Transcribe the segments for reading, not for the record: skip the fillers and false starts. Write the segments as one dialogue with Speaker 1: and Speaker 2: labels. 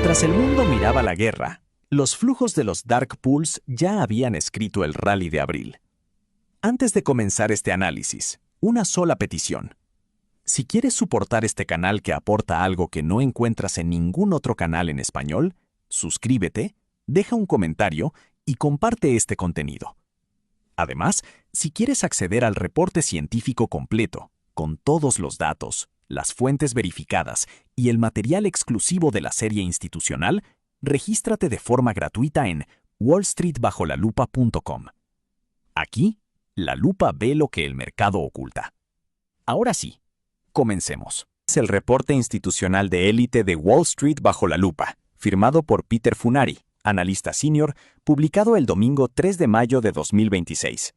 Speaker 1: Mientras el mundo miraba la guerra, los flujos de los dark pools ya habían escrito el rally de abril. Antes de comenzar este análisis, una sola petición. Si quieres soportar este canal que aporta algo que no encuentras en ningún otro canal en español, suscríbete, deja un comentario y comparte este contenido. Además, si quieres acceder al reporte científico completo, con todos los datos, las fuentes verificadas y el material exclusivo de la serie institucional, regístrate de forma gratuita en wallstreetbajolalupa.com. Aquí, la lupa ve lo que el mercado oculta. Ahora sí, comencemos. Es el reporte institucional de élite de Wall Street bajo la lupa, firmado por Peter Funari, analista senior, publicado el domingo 3 de mayo de 2026.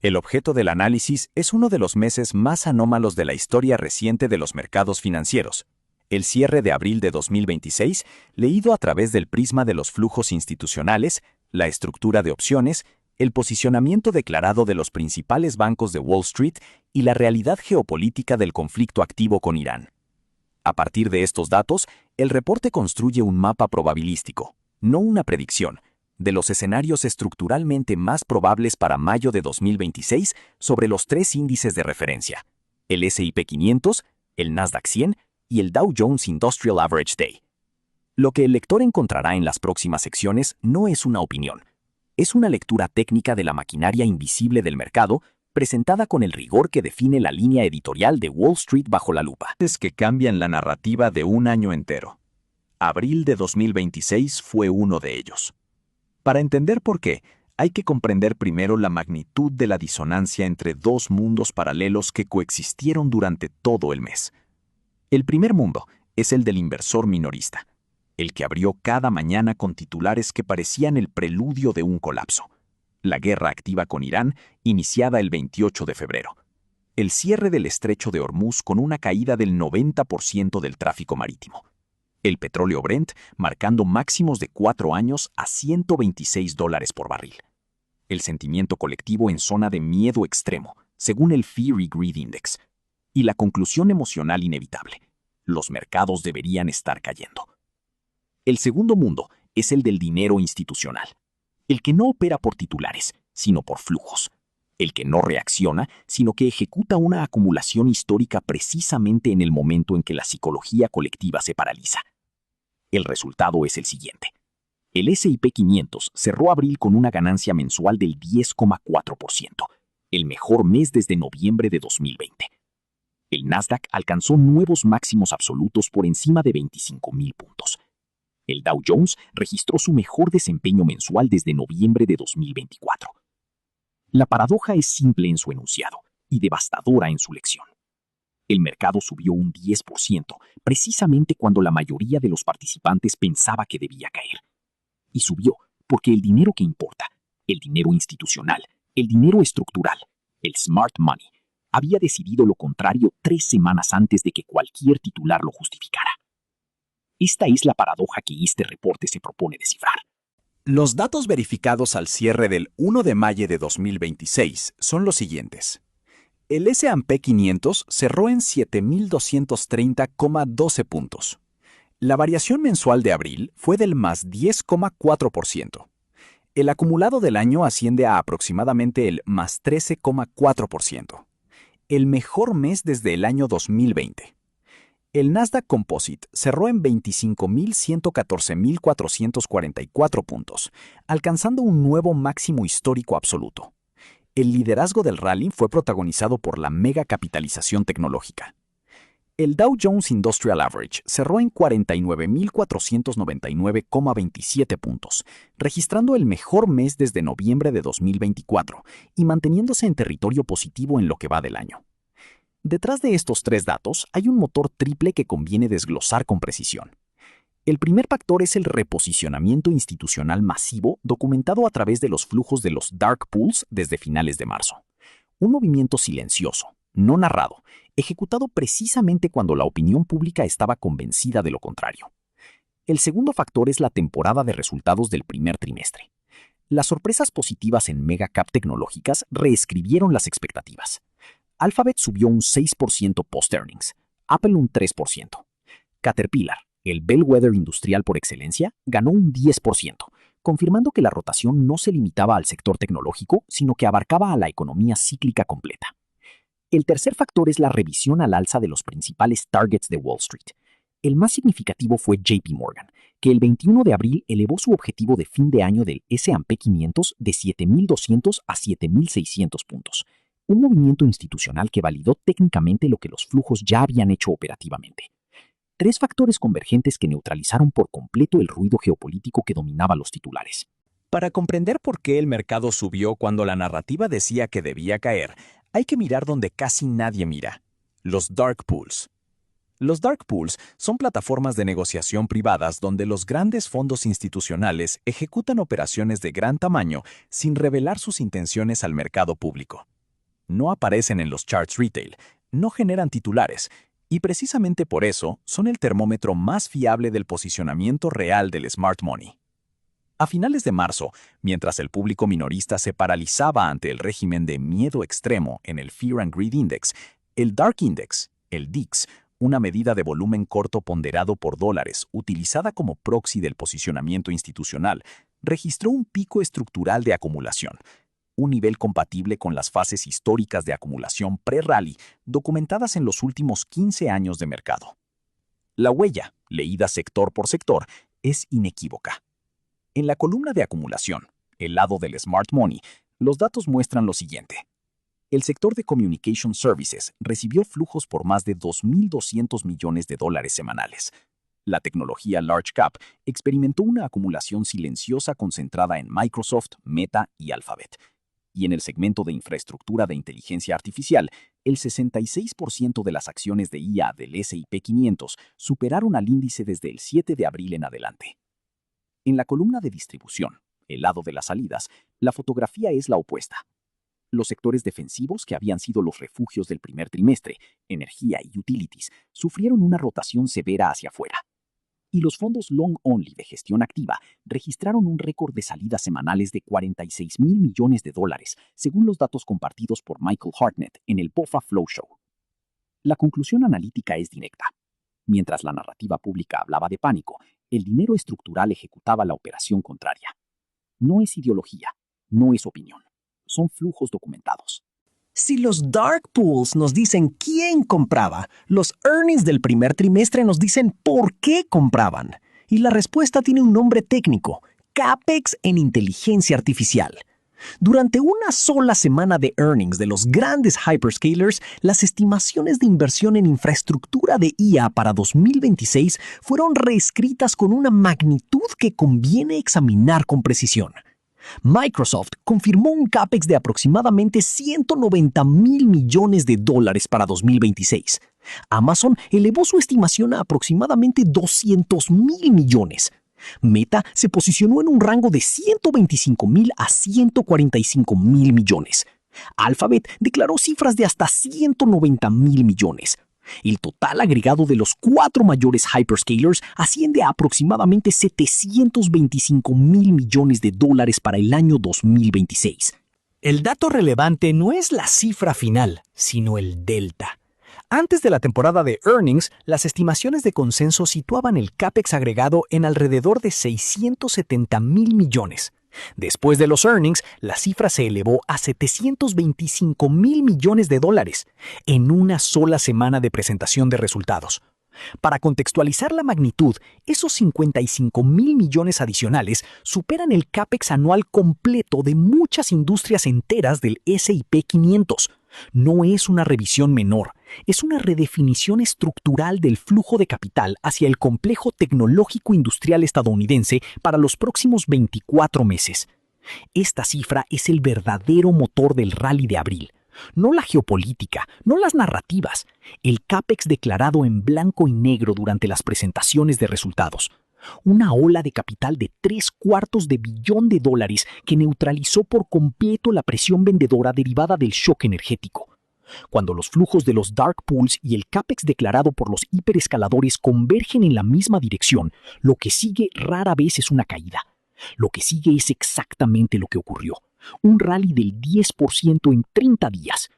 Speaker 1: El objeto del análisis es uno de los meses más anómalos de la historia reciente de los mercados financieros. El cierre de abril de 2026, leído a través del prisma de los flujos institucionales, la estructura de opciones, el posicionamiento declarado de los principales bancos de Wall Street y la realidad geopolítica del conflicto activo con Irán. A partir de estos datos, el reporte construye un mapa probabilístico, no una predicción, de los escenarios estructuralmente más probables para mayo de 2026 sobre los tres índices de referencia, el S&P 500, el Nasdaq 100 y el Dow Jones Industrial Average Day. Lo que el lector encontrará en las próximas secciones no es una opinión, es una lectura técnica de la maquinaria invisible del mercado, presentada con el rigor que define la línea editorial de Wall Street bajo la lupa. Es que cambian la narrativa de un año entero. Abril de 2026 fue uno de ellos. Para entender por qué, hay que comprender primero la magnitud de la disonancia entre dos mundos paralelos que coexistieron durante todo el mes. El primer mundo es el del inversor minorista, el que abrió cada mañana con titulares que parecían el preludio de un colapso. La guerra activa con Irán, iniciada el 28 de febrero. El cierre del estrecho de Hormuz con una caída del 90% del tráfico marítimo. El petróleo Brent marcando máximos de 4 años a $126 por barril. El sentimiento colectivo en zona de miedo extremo, según el Fear y Greed Index. Y la conclusión emocional inevitable. Los mercados deberían estar cayendo. El segundo mundo es el del dinero institucional. El que no opera por titulares, sino por flujos. El que no reacciona, sino que ejecuta una acumulación histórica precisamente en el momento en que la psicología colectiva se paraliza. El resultado es el siguiente. El S&P 500 cerró abril con una ganancia mensual del 10,4%, el mejor mes desde noviembre de 2020. El Nasdaq alcanzó nuevos máximos absolutos por encima de 25,000 puntos. El Dow Jones registró su mejor desempeño mensual desde noviembre de 2024. La paradoja es simple en su enunciado y devastadora en su lección. El mercado subió un 10%, precisamente cuando la mayoría de los participantes pensaba que debía caer. Y subió porque el dinero que importa, el dinero institucional, el dinero estructural, el smart money, había decidido lo contrario 3 semanas antes de que cualquier titular lo justificara. Esta es la paradoja que este reporte se propone descifrar. Los datos verificados al cierre del 1 de mayo de 2026 son los siguientes. El S&P 500 cerró en 7.230,12 puntos. La variación mensual de abril fue del más 10,4%. El acumulado del año asciende a aproximadamente el más 13,4%. El mejor mes desde el año 2020. El Nasdaq Composite cerró en 25.114.444 puntos, alcanzando un nuevo máximo histórico absoluto. El liderazgo del rally fue protagonizado por la mega capitalización tecnológica. El Dow Jones Industrial Average cerró en 49.499,27 puntos, registrando el mejor mes desde noviembre de 2024 y manteniéndose en territorio positivo en lo que va del año. Detrás de estos tres datos hay un motor triple que conviene desglosar con precisión. El primer factor es el reposicionamiento institucional masivo documentado a través de los flujos de los dark pools desde finales de marzo. Un movimiento silencioso, no narrado, ejecutado precisamente cuando la opinión pública estaba convencida de lo contrario. El segundo factor es la temporada de resultados del primer trimestre. Las sorpresas positivas en megacap tecnológicas reescribieron las expectativas. Alphabet subió un 6% post-earnings, Apple un 3%. Caterpillar, el bellwether industrial por excelencia, ganó un 10%, confirmando que la rotación no se limitaba al sector tecnológico, sino que abarcaba a la economía cíclica completa. El tercer factor es la revisión al alza de los principales targets de Wall Street. El más significativo fue JP Morgan, que el 21 de abril elevó su objetivo de fin de año del S&P 500 de 7.200 a 7.600 puntos, un movimiento institucional que validó técnicamente lo que los flujos ya habían hecho operativamente. Tres factores convergentes que neutralizaron por completo el ruido geopolítico que dominaba los titulares.
Speaker 2: Para comprender por qué el mercado subió cuando la narrativa decía que debía caer, hay que mirar donde casi nadie mira: los dark pools. Los dark pools son plataformas de negociación privadas donde los grandes fondos institucionales ejecutan operaciones de gran tamaño sin revelar sus intenciones al mercado público. No aparecen en los charts retail, no generan titulares, y precisamente por eso son el termómetro más fiable del posicionamiento real del smart money. A finales de marzo, mientras el público minorista se paralizaba ante el régimen de miedo extremo en el Fear and Greed Index, el Dark Index, el DIX, una medida de volumen corto ponderado por dólares utilizada como proxy del posicionamiento institucional, registró un pico estructural de acumulación, un nivel compatible con las fases históricas de acumulación pre-rally documentadas en los últimos 15 años de mercado. La huella, leída sector por sector, es inequívoca. En la columna de acumulación, el lado del smart money, los datos muestran lo siguiente. El sector de Communication Services recibió flujos por más de 2.200 millones de dólares semanales. La tecnología Large Cap experimentó una acumulación silenciosa concentrada en Microsoft, Meta y Alphabet. Y en el segmento de infraestructura de inteligencia artificial, el 66% de las acciones de IA del S&P 500 superaron al índice desde el 7 de abril en adelante. En la columna de distribución, el lado de las salidas, la fotografía es la opuesta. Los sectores defensivos que habían sido los refugios del primer trimestre, energía y utilities, sufrieron una rotación severa hacia afuera. Y los fondos long only de gestión activa registraron un récord de salidas semanales de 46.000 millones de dólares, según los datos compartidos por Michael Hartnett en el BofA Flow Show. La conclusión analítica es directa. Mientras la narrativa pública hablaba de pánico, el dinero estructural ejecutaba la operación contraria. No es ideología, no es opinión, son flujos documentados.
Speaker 3: Si los dark pools nos dicen quién compraba, los earnings del primer trimestre nos dicen por qué compraban. Y la respuesta tiene un nombre técnico: CAPEX en inteligencia artificial. Durante una sola semana de earnings de los grandes hyperscalers, las estimaciones de inversión en infraestructura de IA para 2026 fueron reescritas con una magnitud que conviene examinar con precisión. Microsoft confirmó un CAPEX de aproximadamente 190.000 millones de dólares para 2026. Amazon elevó su estimación a aproximadamente 200.000 millones. Meta se posicionó en un rango de 125.000 a 145.000 millones. Alphabet declaró cifras de hasta 190.000 millones. El total agregado de los cuatro mayores hyperscalers asciende a aproximadamente 725.000 millones de dólares para el año 2026.
Speaker 2: El dato relevante no es la cifra final, sino el delta. Antes de la temporada de earnings, las estimaciones de consenso situaban el CAPEX agregado en alrededor de 670.000 millones. Después de los earnings, la cifra se elevó a 725.000 millones de dólares en una sola semana de presentación de resultados. Para contextualizar la magnitud, esos 55.000 millones adicionales superan el CAPEX anual completo de muchas industrias enteras del S&P 500. No es una revisión menor, es una redefinición estructural del flujo de capital hacia el complejo tecnológico industrial estadounidense para los próximos 24 meses. Esta cifra es el verdadero motor del rally de abril. No la geopolítica, no las narrativas, el CAPEX declarado en blanco y negro durante las presentaciones de resultados. Una ola de capital de $750 millones que neutralizó por completo la presión vendedora derivada del shock energético. Cuando los flujos de los dark pools y el CAPEX declarado por los hiperescaladores convergen en la misma dirección, lo que sigue rara vez es una caída. Lo que sigue es exactamente lo que ocurrió: un rally del 10% en 30 días.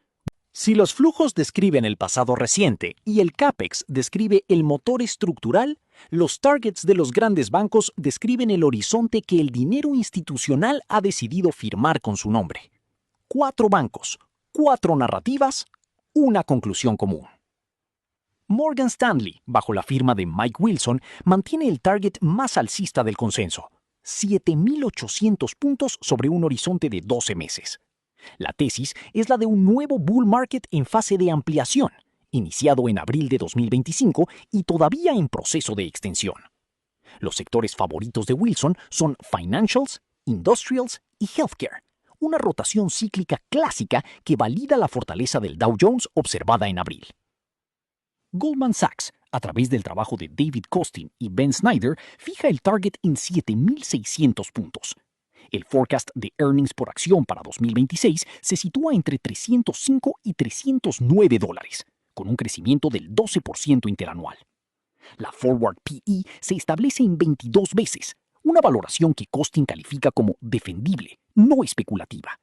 Speaker 2: Si los flujos describen el pasado reciente y el CAPEX describe el motor estructural, los targets de los grandes bancos describen el horizonte que el dinero institucional ha decidido firmar con su nombre. 4 bancos, 4 narrativas, una conclusión común. Morgan Stanley, bajo la firma de Mike Wilson, mantiene el target más alcista del consenso, 7.800 puntos sobre un horizonte de 12 meses. La tesis es la de un nuevo bull market en fase de ampliación, iniciado en abril de 2025 y todavía en proceso de extensión. Los sectores favoritos de Wilson son financials, industrials y healthcare, una rotación cíclica clásica que valida la fortaleza del Dow Jones observada en abril. Goldman Sachs, a través del trabajo de David Costin y Ben Snyder, fija el target en 7.600 puntos. El forecast de earnings por acción para 2026 se sitúa entre $305 y $309, con un crecimiento del 12% interanual. La forward PE se establece en 22 veces, una valoración que Costin califica como defendible, no especulativa.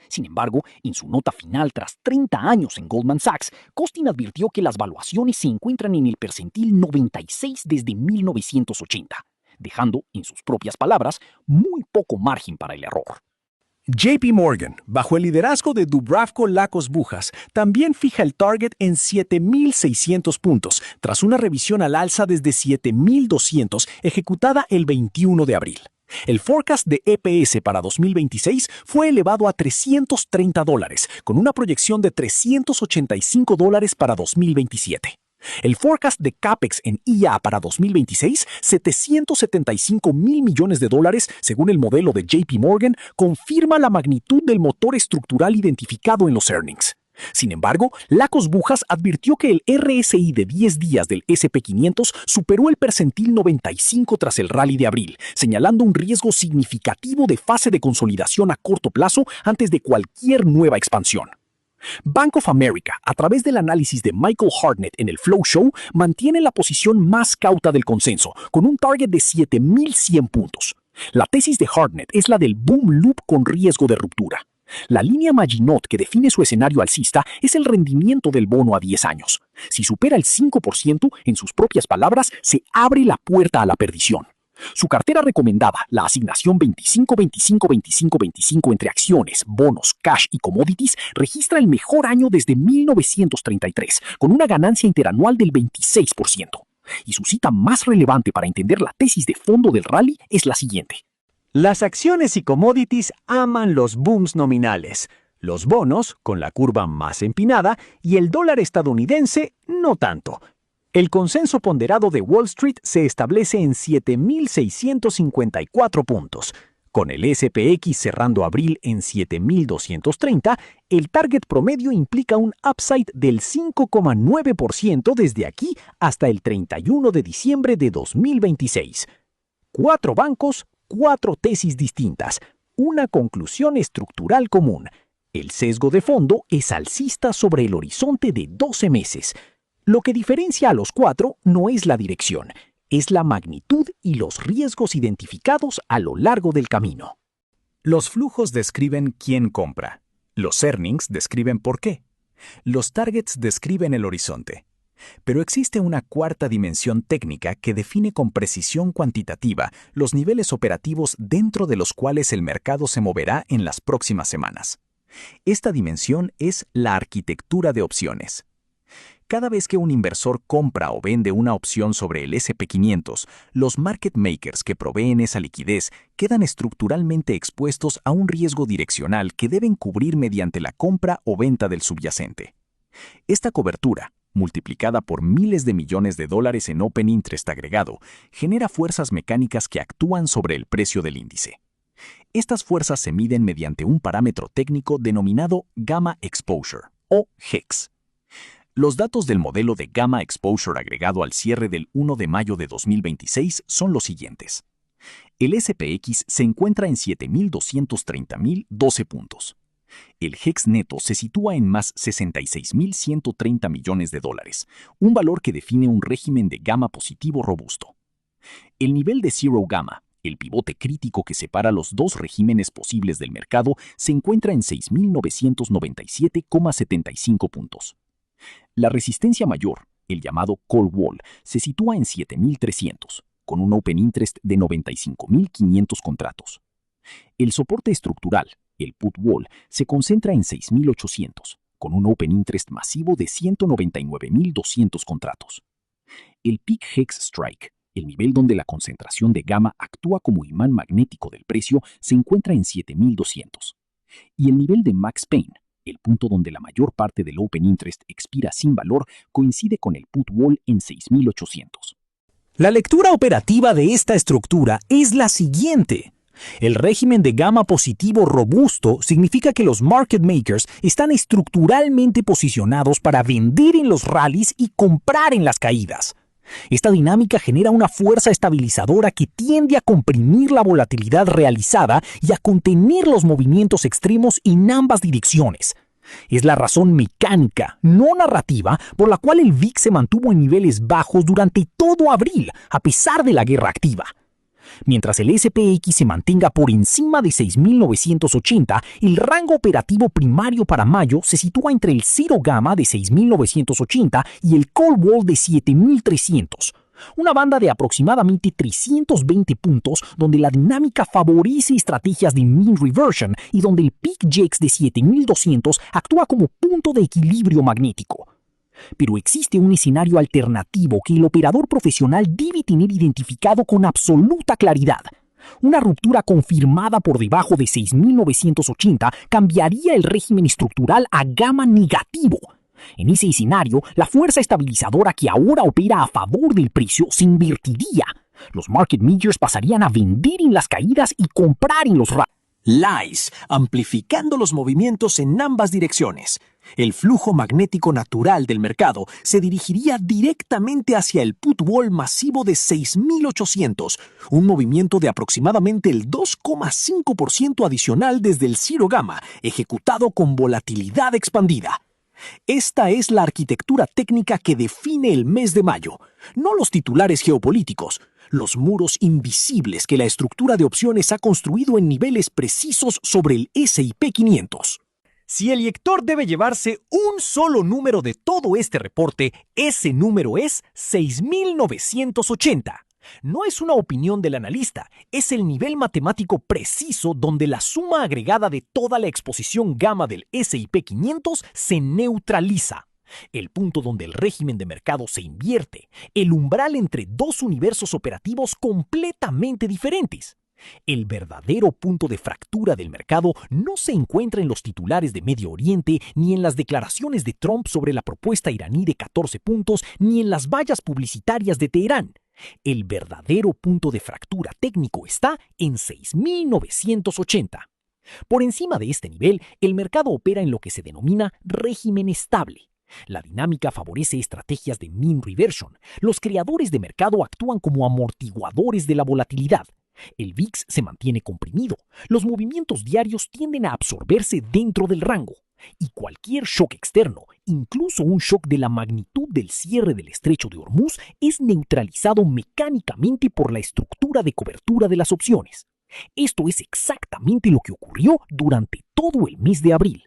Speaker 2: Sin embargo, en su nota final tras 30 años en Goldman Sachs, Costin advirtió que las valuaciones se encuentran en el percentil 96 desde 1980, dejando, en sus propias palabras, muy poco margen para el error.
Speaker 3: JP Morgan, bajo el liderazgo de Dubravko Lakos-Buchas, también fija el target en 7.600 puntos, tras una revisión al alza desde 7.200 ejecutada el 21 de abril. El forecast de EPS para 2026 fue elevado a $330, con una proyección de $385 para 2027. El forecast de CAPEX en IA para 2026, $775 mil millones, según el modelo de JP Morgan, confirma la magnitud del motor estructural identificado en los earnings. Sin embargo, Lakos-Buchas advirtió que el RSI de 10 días del SP500 superó el percentil 95 tras el rally de abril, señalando un riesgo significativo de fase de consolidación a corto plazo antes de cualquier nueva expansión. Bank of America, a través del análisis de Michael Hartnett en el Flow Show, mantiene la posición más cauta del consenso, con un target de 7.100 puntos. La tesis de Hartnett es la del boom loop con riesgo de ruptura. La línea Maginot que define su escenario alcista es el rendimiento del bono a 10 años. Si supera el 5%, en sus propias palabras, se abre la puerta a la perdición. Su cartera recomendada, la asignación 25-25-25-25 entre acciones, bonos, cash y commodities, registra el mejor año desde 1933, con una ganancia interanual del 26%. Y su cita más relevante para entender la tesis de fondo del rally es la siguiente.
Speaker 2: Las acciones y commodities aman los booms nominales, los bonos, con la curva más empinada, y el dólar estadounidense, no tanto. El consenso ponderado de Wall Street se establece en 7.654 puntos. Con el SPX cerrando abril en 7.230, el target promedio implica un upside del 5,9% desde aquí hasta el 31 de diciembre de 2026. 4 bancos, 4 tesis distintas, una conclusión estructural común. El sesgo de fondo es alcista sobre el horizonte de 12 meses. Lo que diferencia a los 4 no es la dirección, es la magnitud y los riesgos identificados a lo largo del camino.
Speaker 1: Los flujos describen quién compra. Los earnings describen por qué. Los targets describen el horizonte. Pero existe una cuarta dimensión técnica que define con precisión cuantitativa los niveles operativos dentro de los cuales el mercado se moverá en las próximas semanas. Esta dimensión es la arquitectura de opciones. Cada vez que un inversor compra o vende una opción sobre el SP500, los market makers que proveen esa liquidez quedan estructuralmente expuestos a un riesgo direccional que deben cubrir mediante la compra o venta del subyacente. Esta cobertura, multiplicada por miles de millones de dólares en open interest agregado, genera fuerzas mecánicas que actúan sobre el precio del índice. Estas fuerzas se miden mediante un parámetro técnico denominado Gamma Exposure, o GEX. Los datos del modelo de Gamma Exposure agregado al cierre del 1 de mayo de 2026 son los siguientes. El SPX se encuentra en 7.230.012 puntos. El GEX neto se sitúa en más 66.130 millones de dólares, un valor que define un régimen de gamma positivo robusto. El nivel de Zero Gamma, El pivote crítico que separa los dos regímenes posibles del mercado se encuentra en 6.997,75 puntos. La resistencia mayor, el llamado call wall, se sitúa en 7.300, con un open interest de 95.500 contratos. El soporte estructural, el put wall, se concentra en 6.800, con un open interest masivo de 199.200 contratos. El peak hex strike, el nivel donde la concentración de gamma actúa como imán magnético del precio, se encuentra en 7.200. Y el nivel de max pain, el punto donde la mayor parte del open interest expira sin valor, coincide con el put wall en 6.800.
Speaker 3: La lectura operativa de esta estructura es la siguiente. El régimen de gamma positivo robusto significa que los market makers están estructuralmente posicionados para vender en los rallies y comprar en las caídas. Esta dinámica genera una fuerza estabilizadora que tiende a comprimir la volatilidad realizada y a contener los movimientos extremos en ambas direcciones. Es la razón mecánica, no narrativa, por la cual el VIX se mantuvo en niveles bajos durante todo abril, a pesar de la guerra activa. Mientras el SPX se mantenga por encima de 6.980, el rango operativo primario para mayo se sitúa entre el cero gamma de 6.980 y el call wall de 7.300. Una banda de aproximadamente 320 puntos donde la dinámica favorece estrategias de mean reversion y donde el peak JEX de 7.200 actúa como punto de equilibrio magnético. Pero existe un escenario alternativo que el operador profesional debe tener identificado con absoluta claridad. Una ruptura confirmada por debajo de 6.980 cambiaría el régimen estructural a gamma negativo. En ese escenario, la fuerza estabilizadora que ahora opera a favor del precio se invertiría. Los market makers pasarían a vender en las caídas y comprar en los
Speaker 2: Lies, amplificando los movimientos en ambas direcciones. El flujo magnético natural del mercado se dirigiría directamente hacia el put wall masivo de 6.800, un movimiento de aproximadamente el 2,5% adicional desde el cero gamma, ejecutado con volatilidad expandida. Esta es la arquitectura técnica que define el mes de mayo, no los titulares geopolíticos, los muros invisibles que la estructura de opciones ha construido en niveles precisos sobre el S&P 500.
Speaker 3: Si el lector debe llevarse un solo número de todo este reporte, ese número es 6.980. No es una opinión del analista, es el nivel matemático preciso donde la suma agregada de toda la exposición gamma del S&P 500 se neutraliza. El punto donde el régimen de mercado se invierte, el umbral entre dos universos operativos completamente diferentes. El verdadero punto de fractura del mercado no se encuentra en los titulares de Medio Oriente, ni en las declaraciones de Trump sobre la propuesta iraní de 14 puntos, ni en las vallas publicitarias de Teherán. El verdadero punto de fractura técnico está en 6.980. Por encima de este nivel, el mercado opera en lo que se denomina régimen estable. La dinámica favorece estrategias de mean reversion. Los creadores de mercado actúan como amortiguadores de la volatilidad. El VIX se mantiene comprimido. Los movimientos diarios tienden a absorberse dentro del rango. Y cualquier shock externo, incluso un shock de la magnitud del cierre del estrecho de Hormuz, es neutralizado mecánicamente por la estructura de cobertura de las opciones. Esto es exactamente lo que ocurrió durante todo el mes de abril.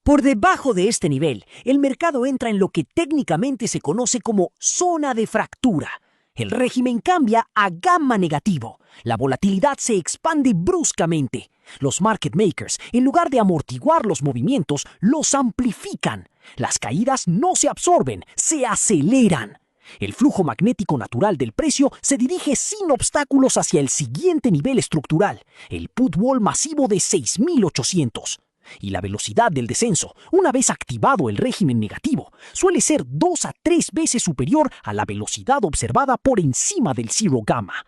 Speaker 4: Por debajo de este nivel, el mercado entra en lo que técnicamente se conoce como zona de fractura. El régimen cambia a gamma negativo. La volatilidad se expande bruscamente. Los market makers, en lugar de amortiguar los movimientos, los amplifican. Las caídas no se absorben, se aceleran. El flujo magnético natural del precio se dirige sin obstáculos hacia el siguiente nivel estructural, el put wall masivo de 6.800. Y la velocidad del descenso, una vez activado el régimen negativo, suele ser 2 a 3 veces superior a la velocidad observada por encima del cero gamma.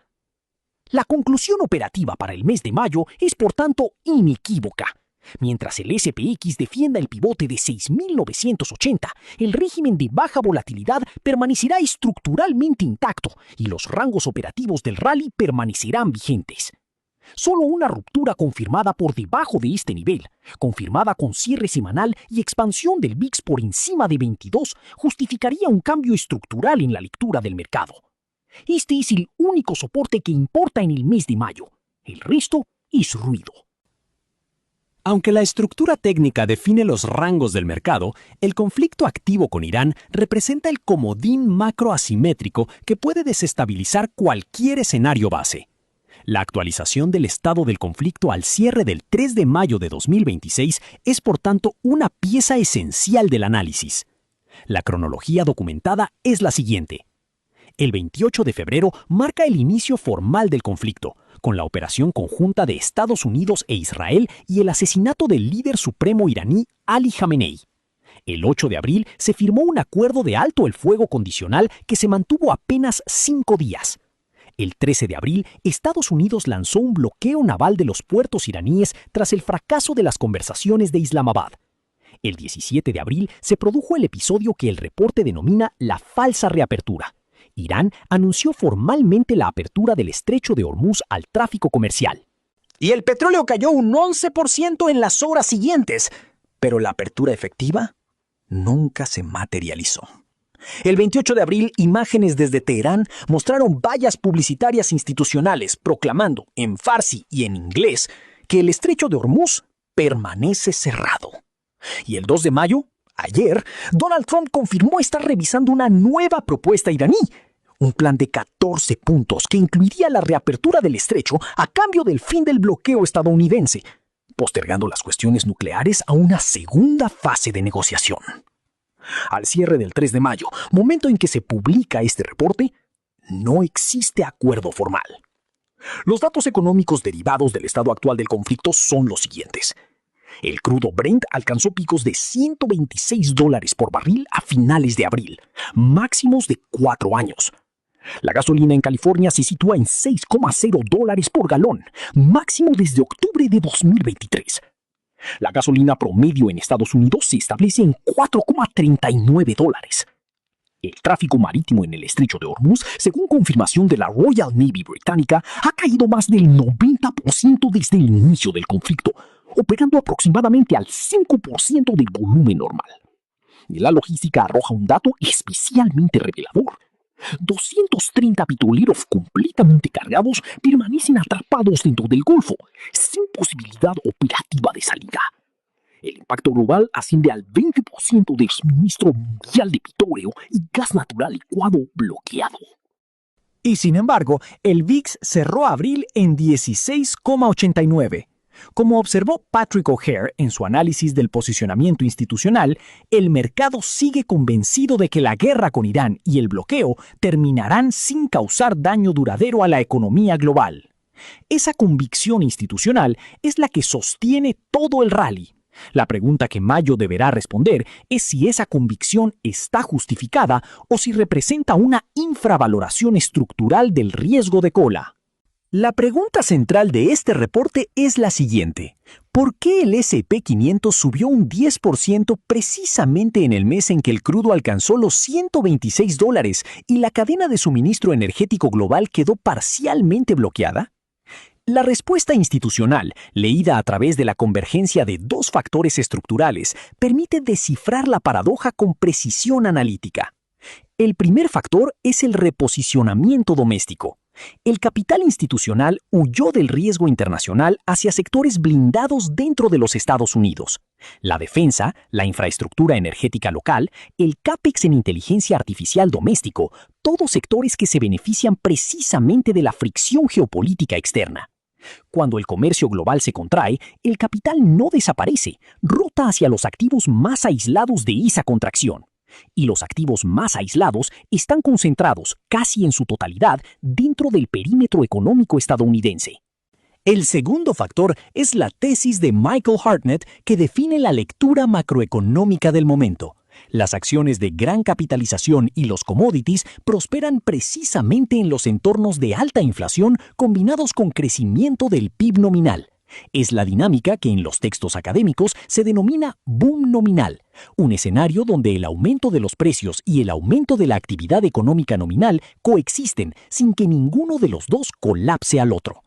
Speaker 4: La conclusión operativa para el mes de mayo es por tanto inequívoca. Mientras el SPX defienda el pivote de 6.980, el régimen de baja volatilidad permanecerá estructuralmente intacto y los rangos operativos del rally permanecerán vigentes. Solo una ruptura confirmada por debajo de este nivel, confirmada con cierre semanal y expansión del VIX por encima de 22, justificaría un cambio estructural en la lectura del mercado. Este es el único soporte que importa en el mes de mayo. El resto es ruido.
Speaker 2: Aunque la estructura técnica define los rangos del mercado, el conflicto activo con Irán representa el comodín macroasimétrico que puede desestabilizar cualquier escenario base. La actualización del estado del conflicto al cierre del 3 de mayo de 2026 es, por tanto, una pieza esencial del análisis. La cronología documentada es la siguiente. El 28 de febrero marca el inicio formal del conflicto, con la operación conjunta de Estados Unidos e Israel y el asesinato del líder supremo iraní Ali Khamenei. El 8 de abril se firmó un acuerdo de alto el fuego condicional que se mantuvo apenas 5 días. El 13 de abril, Estados Unidos lanzó un bloqueo naval de los puertos iraníes tras el fracaso de las conversaciones de Islamabad. El 17 de abril se produjo el episodio que el reporte denomina la falsa reapertura. Irán anunció formalmente la apertura del estrecho de Hormuz al tráfico comercial.
Speaker 3: Y el petróleo cayó un 11% en las horas siguientes, pero la apertura efectiva nunca se materializó. El 28 de abril, imágenes desde Teherán mostraron vallas publicitarias institucionales proclamando en farsi y en inglés que el estrecho de Hormuz permanece cerrado. Y el 2 de mayo, ayer, Donald Trump confirmó estar revisando una nueva propuesta iraní, un plan de 14 puntos que incluiría la reapertura del estrecho a cambio del fin del bloqueo estadounidense, postergando las cuestiones nucleares a una segunda fase de negociación. Al cierre del 3 de mayo, momento en que se publica este reporte, no existe acuerdo formal. Los datos económicos derivados del estado actual del conflicto son los siguientes. El crudo Brent alcanzó picos de $126 por barril a finales de abril, máximos de 4 años. La gasolina en California se sitúa en $6,0 por galón, máximo desde octubre de 2023. La gasolina promedio en Estados Unidos se establece en $4,39. El tráfico marítimo en el estrecho de Hormuz, según confirmación de la Royal Navy británica, ha caído más del 90% desde el inicio del conflicto, operando aproximadamente al 5% del volumen normal. Y la logística arroja un dato especialmente revelador. 230 petroleros completamente cargados permanecen atrapados dentro del Golfo, sin posibilidad operativa de salida. El impacto global asciende al 20% del suministro mundial de petróleo y gas natural licuado bloqueado.
Speaker 2: Y sin embargo, el VIX cerró abril en 16,89. Como observó Patrick O'Hare en su análisis del posicionamiento institucional, el mercado sigue convencido de que la guerra con Irán y el bloqueo terminarán sin causar daño duradero a la economía global. Esa convicción institucional es la que sostiene todo el rally. La pregunta que Mayo deberá responder es si esa convicción está justificada o si representa una infravaloración estructural del riesgo de cola. La pregunta central de este reporte es la siguiente. ¿Por qué el S&P 500 subió un 10% precisamente en el mes en que el crudo alcanzó los $126 y la cadena de suministro energético global quedó parcialmente bloqueada? La respuesta institucional, leída a través de la convergencia de dos factores estructurales, permite descifrar la paradoja con precisión analítica. El primer factor es el reposicionamiento doméstico. El capital institucional huyó del riesgo internacional hacia sectores blindados dentro de los Estados Unidos. La defensa, la infraestructura energética local, el CAPEX en inteligencia artificial doméstico, todos sectores que se benefician precisamente de la fricción geopolítica externa. Cuando el comercio global se contrae, el capital no desaparece, rota hacia los activos más aislados de esa contracción. Y los activos más aislados están concentrados, casi en su totalidad, dentro del perímetro económico estadounidense. El segundo factor es la tesis de Michael Hartnett que define la lectura macroeconómica del momento. Las acciones de gran capitalización y los commodities prosperan precisamente en los entornos de alta inflación combinados con crecimiento del PIB nominal. Es la dinámica que en los textos académicos se denomina boom nominal, un escenario donde el aumento de los precios y el aumento de la actividad económica nominal coexisten sin que ninguno de los dos colapse al otro.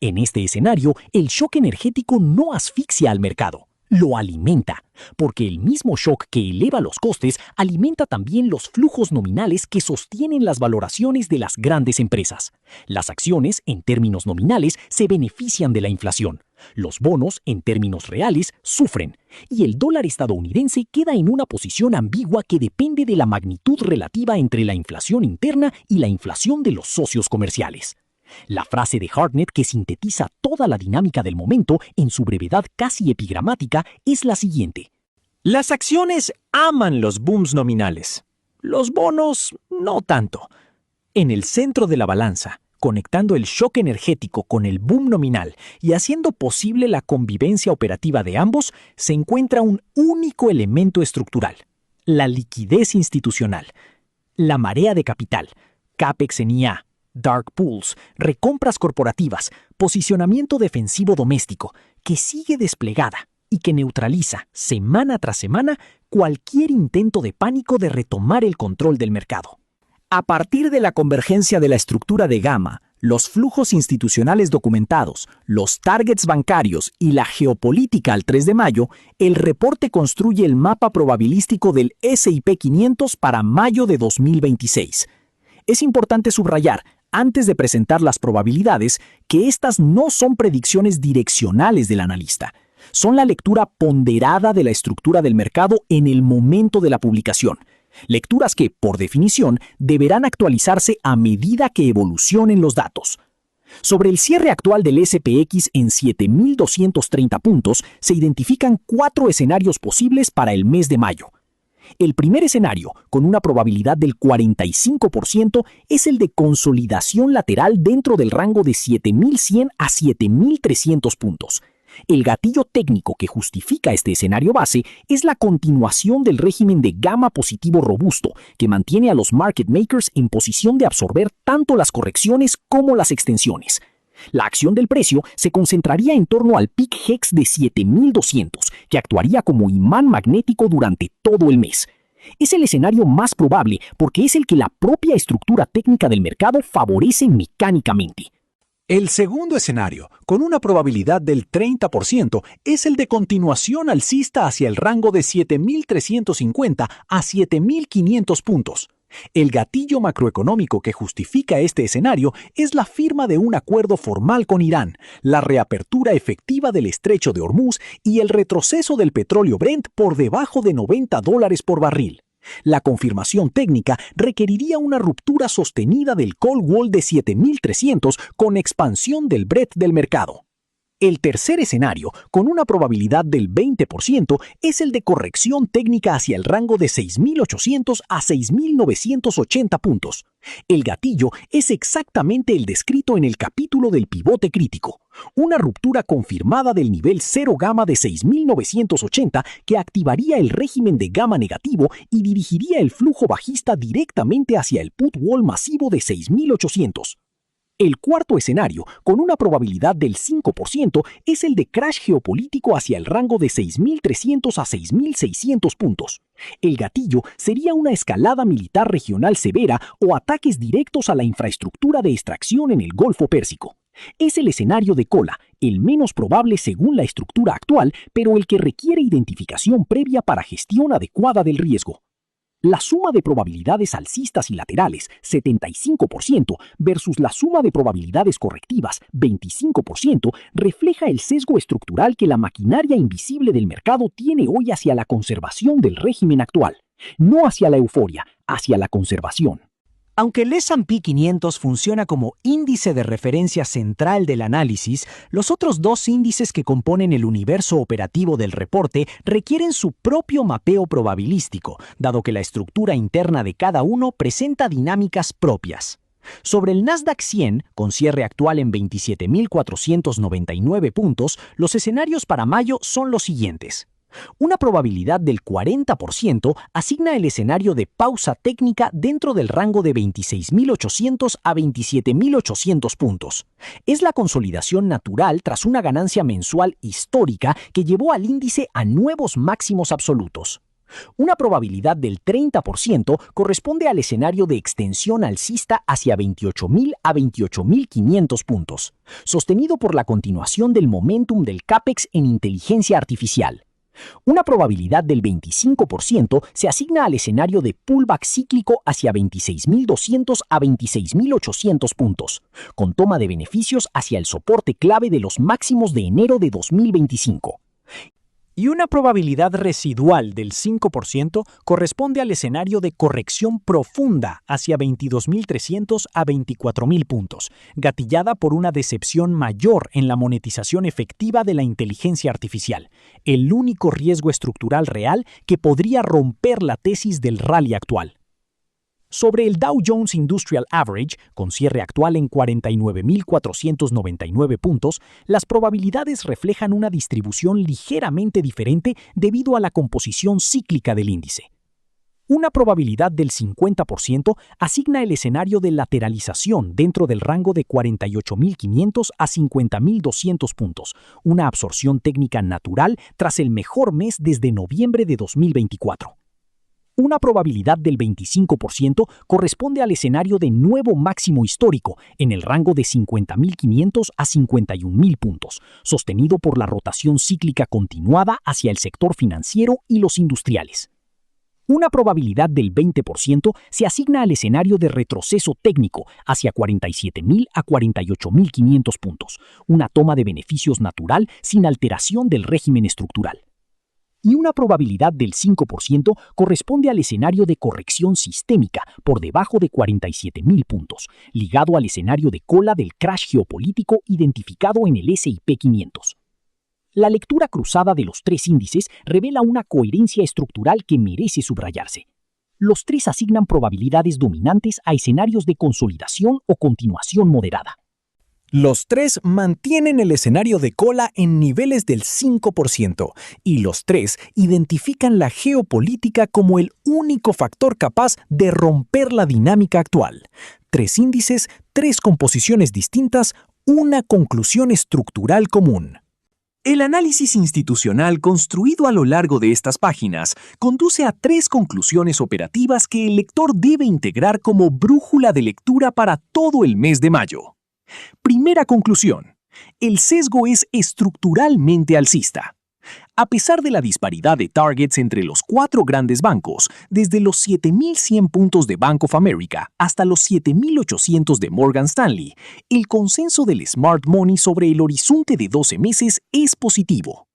Speaker 2: En este escenario, el shock energético no asfixia al mercado.
Speaker 4: Lo alimenta, porque el mismo shock que eleva los costes alimenta también los flujos nominales que sostienen las valoraciones de las grandes empresas. Las acciones, en términos nominales, se benefician de la inflación. Los bonos, en términos reales, sufren. Y el dólar estadounidense queda en una posición ambigua que depende de la magnitud relativa entre la inflación interna y la inflación de los socios comerciales. La frase de Hartnett que sintetiza toda la dinámica del momento en su brevedad casi epigramática es la siguiente.
Speaker 2: Las acciones aman los booms nominales. Los bonos no tanto. En el centro de la balanza, conectando el shock energético con el boom nominal y haciendo posible la convivencia operativa de ambos, se encuentra un único elemento estructural: la liquidez institucional. La marea de capital, CAPEX en IA, dark pools, recompras corporativas, posicionamiento defensivo doméstico, que sigue desplegada y que neutraliza, semana tras semana, cualquier intento de pánico de retomar el control del mercado.
Speaker 3: A partir de la convergencia de la estructura de gamma, los flujos institucionales documentados, los targets bancarios y la geopolítica al 3 de mayo, el reporte construye el mapa probabilístico del S&P 500 para mayo de 2026. Es importante subrayar, antes de presentar las probabilidades, que estas no son predicciones direccionales del analista. Son la lectura ponderada de la estructura del mercado en el momento de la publicación. Lecturas que, por definición, deberán actualizarse a medida que evolucionen los datos. Sobre el cierre actual del SPX en 7.230 puntos, se identifican 4 escenarios posibles para el mes de mayo. El primer escenario, con una probabilidad del 45%, es el de consolidación lateral dentro del rango de 7.100 a 7.300 puntos. El gatillo técnico que justifica este escenario base es la continuación del régimen de gamma positivo robusto, que mantiene a los market makers en posición de absorber tanto las correcciones como las extensiones. La acción del precio se concentraría en torno al peak HEX de 7.200, que actuaría como imán magnético durante todo el mes. Es el escenario más probable porque es el que la propia estructura técnica del mercado favorece mecánicamente.
Speaker 2: El segundo escenario, con una probabilidad del 30%, es el de continuación alcista hacia el rango de 7.350 a 7.500 puntos. El gatillo macroeconómico que justifica este escenario es la firma de un acuerdo formal con Irán, la reapertura efectiva del estrecho de Hormuz y el retroceso del petróleo Brent por debajo de $90 por barril. La confirmación técnica requeriría una ruptura sostenida del call wall de 7.300 con expansión del breadth del mercado. El tercer escenario, con una probabilidad del 20%, es el de corrección técnica hacia el rango de 6.800 a 6.980 puntos. El gatillo es exactamente el descrito en el capítulo del pivote crítico, una ruptura confirmada del nivel 0 gamma de 6.980 que activaría el régimen de gamma negativo y dirigiría el flujo bajista directamente hacia el put wall masivo de 6.800. El cuarto escenario, con una probabilidad del 5%, es el de crash geopolítico hacia el rango de 6.300 a 6.600 puntos. El gatillo sería una escalada militar regional severa o ataques directos a la infraestructura de extracción en el Golfo Pérsico. Es el escenario de cola, el menos probable según la estructura actual, pero el que requiere identificación previa para gestión adecuada del riesgo. La suma de probabilidades alcistas y laterales, 75%, versus la suma de probabilidades correctivas, 25%, refleja el sesgo estructural que la maquinaria invisible del mercado tiene hoy hacia la conservación del régimen actual. No hacia la euforia, hacia la conservación.
Speaker 4: Aunque el S&P 500 funciona como índice de referencia central del análisis, los otros dos índices que componen el universo operativo del reporte requieren su propio mapeo probabilístico, dado que la estructura interna de cada uno presenta dinámicas propias. Sobre el Nasdaq 100, con cierre actual en 27.499 puntos, los escenarios para mayo son los siguientes. Una probabilidad del 40% asigna el escenario de pausa técnica dentro del rango de 26.800 a 27.800 puntos. Es la consolidación natural tras una ganancia mensual histórica que llevó al índice a nuevos máximos absolutos. Una probabilidad del 30% corresponde al escenario de extensión alcista hacia 28.000 a 28.500 puntos, sostenido por la continuación del momentum del CAPEX en inteligencia artificial. Una probabilidad del 25% se asigna al escenario de pullback cíclico hacia 26.200 a 26.800 puntos, con toma de beneficios hacia el soporte clave de los máximos de enero de 2025.
Speaker 2: Y una probabilidad residual del 5% corresponde al escenario de corrección profunda hacia 22.300 a 24.000 puntos, gatillada por una decepción mayor en la monetización efectiva de la inteligencia artificial, el único riesgo estructural real que podría romper la tesis del rally actual. Sobre el Dow Jones Industrial Average, con cierre actual en 49.499 puntos, las probabilidades reflejan una distribución ligeramente diferente debido a la composición cíclica del índice. Una probabilidad del 50% asigna el escenario de lateralización dentro del rango de 48.500 a 50.200 puntos, una absorción técnica natural tras el mejor mes desde noviembre de 2024. Una probabilidad del 25% corresponde al escenario de nuevo máximo histórico en el rango de 50.500 a 51.000 puntos, sostenido por la rotación cíclica continuada hacia el sector financiero y los industriales. Una probabilidad del 20% se asigna al escenario de retroceso técnico hacia 47.000 a 48.500 puntos, una toma de beneficios natural sin alteración del régimen estructural. Y una probabilidad del 5% corresponde al escenario de corrección sistémica por debajo de 47.000 puntos, ligado al escenario de cola del crash geopolítico identificado en el S&P 500. La lectura cruzada de los tres índices revela una coherencia estructural que merece subrayarse. Los tres asignan probabilidades dominantes a escenarios de consolidación o continuación moderada. Los tres mantienen el escenario de cola en niveles del 5% y los tres identifican la geopolítica como el único factor capaz de romper la dinámica actual. Tres índices, tres composiciones distintas, una conclusión estructural común.
Speaker 3: El análisis institucional construido a lo largo de estas páginas conduce a tres conclusiones operativas que el lector debe integrar como brújula de lectura para todo el mes de mayo. Primera conclusión. El sesgo es estructuralmente alcista. A pesar de la disparidad de targets entre los cuatro grandes bancos, desde los 7.100 puntos de Bank of America hasta los 7.800 de Morgan Stanley, el consenso del Smart Money sobre el horizonte de 12 meses es positivo.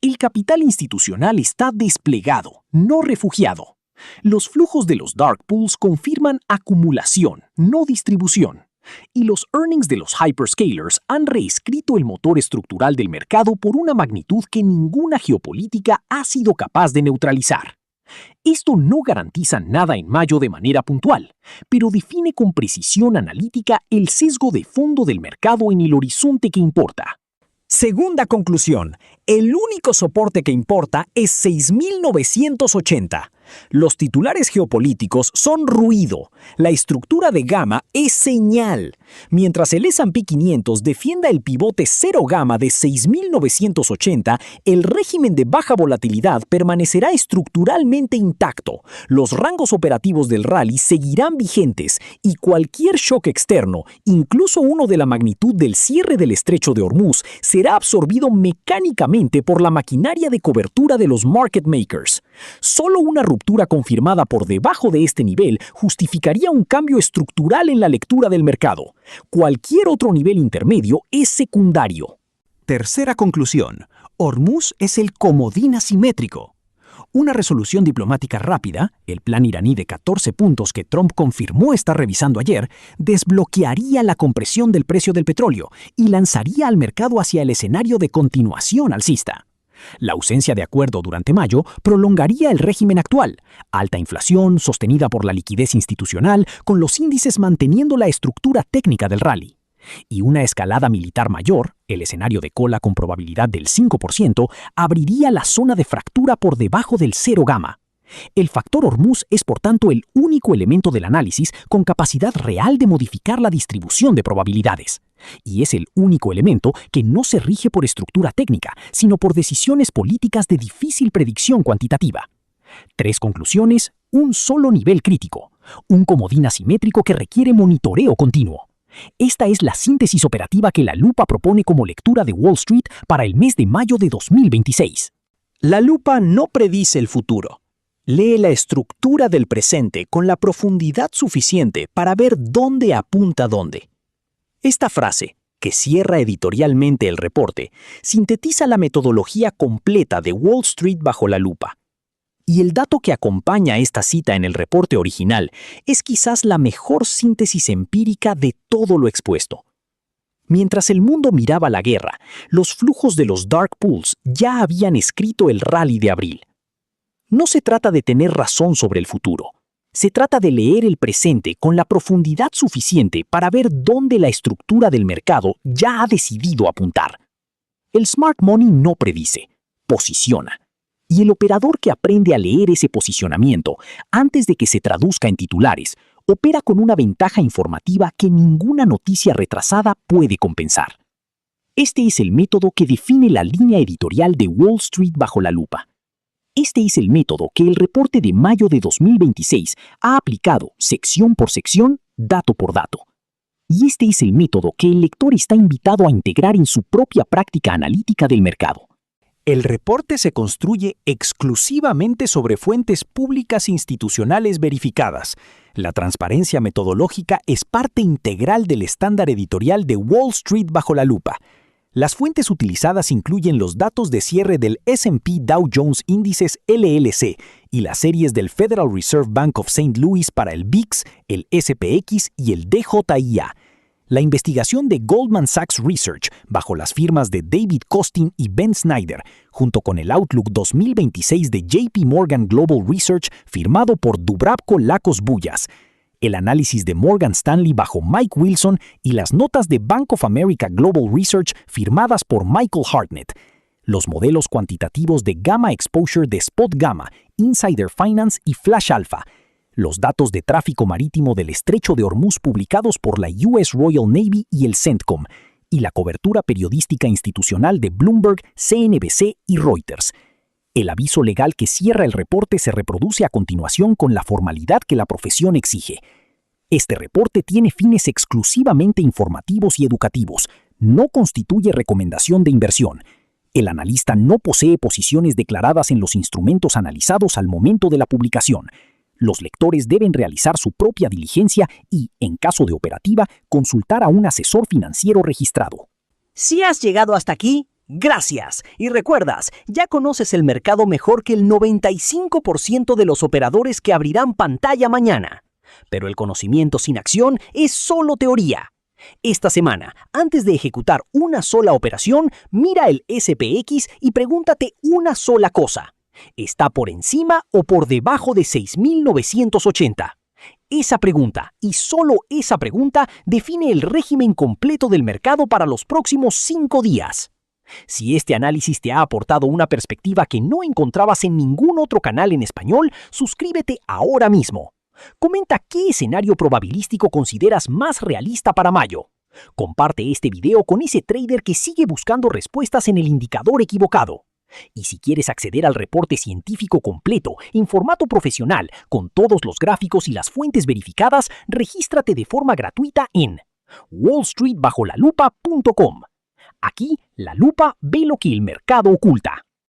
Speaker 3: El capital institucional está desplegado, no refugiado. Los flujos de los dark pools confirman acumulación, no distribución. Y los earnings de los hyperscalers han reescrito el motor estructural del mercado por una magnitud que ninguna geopolítica ha sido capaz de neutralizar. Esto no garantiza nada en mayo de manera puntual, pero define con precisión analítica el sesgo de fondo del mercado en el horizonte que importa.
Speaker 2: Segunda conclusión. El único soporte que importa es 6.980. Los titulares geopolíticos son ruido. La estructura de gamma es señal. Mientras el S&P 500 defienda el pivote cero gamma de 6.980, el régimen de baja volatilidad permanecerá estructuralmente intacto. Los rangos operativos del rally seguirán vigentes y cualquier shock externo, incluso uno de la magnitud del cierre del estrecho de Hormuz, será absorbido mecánicamente por la maquinaria de cobertura de los market makers. Solo una ruptura confirmada por debajo de este nivel justificaría un cambio estructural en la lectura del mercado. Cualquier otro nivel intermedio es secundario.
Speaker 3: Tercera conclusión. Hormuz es el comodín asimétrico. Una resolución diplomática rápida, el plan iraní de 14 puntos que Trump confirmó estar revisando ayer, desbloquearía la compresión del precio del petróleo y lanzaría al mercado hacia el escenario de continuación alcista. La ausencia de acuerdo durante mayo prolongaría el régimen actual, alta inflación sostenida por la liquidez institucional, con los índices manteniendo la estructura técnica del rally. Y una escalada militar mayor, el escenario de cola con probabilidad del 5%, abriría la zona de fractura por debajo del cero gamma. El factor Hormuz es por tanto el único elemento del análisis con capacidad real de modificar la distribución de probabilidades. Y es el único elemento que no se rige por estructura técnica, sino por decisiones políticas de difícil predicción cuantitativa. Tres conclusiones, un solo nivel crítico, un comodín asimétrico que requiere monitoreo continuo. Esta es la síntesis operativa que la lupa propone como lectura de Wall Street para el mes de mayo de 2026. La lupa no predice el futuro. Lee la estructura del presente con la profundidad suficiente para ver dónde apunta dónde. Esta frase, que cierra editorialmente el reporte, sintetiza la metodología completa de Wall Street bajo la lupa. Y el dato que acompaña esta cita en el reporte original es quizás la mejor síntesis empírica de todo lo expuesto. Mientras el mundo miraba la guerra, los flujos de los dark pools ya habían escrito el rally de abril. No se trata de tener razón sobre el futuro. Se trata de leer el presente con la profundidad suficiente para ver dónde la estructura del mercado ya ha decidido apuntar. El smart money no predice, posiciona. Y el operador que aprende a leer ese posicionamiento antes de que se traduzca en titulares, opera con una ventaja informativa que ninguna noticia retrasada puede compensar. Este es el método que define la línea editorial de Wall Street bajo la lupa. Este es el método que el reporte de mayo de 2026 ha aplicado sección por sección, dato por dato. Y este es el método que el lector está invitado a integrar en su propia práctica analítica del mercado.
Speaker 2: El reporte se construye exclusivamente sobre fuentes públicas institucionales verificadas. La transparencia metodológica es parte integral del estándar editorial de Wall Street bajo la lupa. Las fuentes utilizadas incluyen los datos de cierre del S&P Dow Jones Índices LLC y las series del Federal Reserve Bank of St. Louis para el VIX, el SPX y el DJIA. La investigación de Goldman Sachs Research, bajo las firmas de David Costin y Ben Snyder, junto con el Outlook 2026 de JP Morgan Global Research, firmado por Dubravko Lakos-Buyas, el análisis de Morgan Stanley bajo Mike Wilson y las notas de Bank of America Global Research firmadas por Michael Hartnett, los modelos cuantitativos de Gamma Exposure de Spot Gamma, Insider Finance y Flash Alpha, los datos de tráfico marítimo del Estrecho de Hormuz publicados por la US Royal Navy y el CENTCOM, y la cobertura periodística institucional de Bloomberg, CNBC y Reuters. El aviso legal que cierra el reporte se reproduce a continuación con la formalidad que la profesión exige. Este reporte tiene fines exclusivamente informativos y educativos. No constituye recomendación de inversión. El analista no posee posiciones declaradas en los instrumentos analizados al momento de la publicación. Los lectores deben realizar su propia diligencia y, en caso de operativa, consultar a un asesor financiero registrado.
Speaker 4: Si has llegado hasta aquí, gracias. Y recuerdas, ya conoces el mercado mejor que el 95% de los operadores que abrirán pantalla mañana. Pero el conocimiento sin acción es solo teoría. Esta semana, antes de ejecutar una sola operación, mira el SPX y pregúntate una sola cosa. ¿Está por encima o por debajo de 6.980? Esa pregunta, y solo esa pregunta, define el régimen completo del mercado para los próximos 5 días. Si este análisis te ha aportado una perspectiva que no encontrabas en ningún otro canal en español, suscríbete ahora mismo. Comenta qué escenario probabilístico consideras más realista para mayo. Comparte este video con ese trader que sigue buscando respuestas en el indicador equivocado. Y si quieres acceder al reporte científico completo en formato profesional con todos los gráficos y las fuentes verificadas, regístrate de forma gratuita en wallstreetbajolalupa.com. Aquí, la lupa ve lo que el mercado oculta.